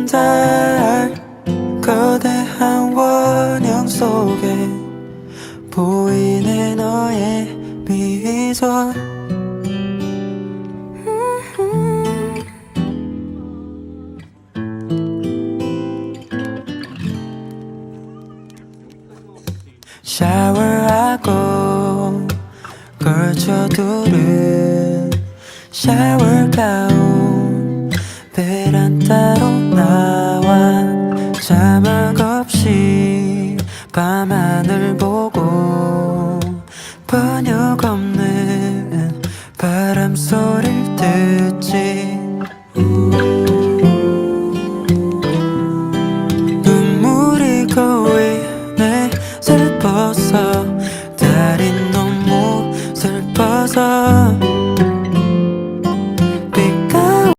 달 거대한 원형 속에 보이네 너의 미소. 샤워하고 걸쳐두른 샤워 가운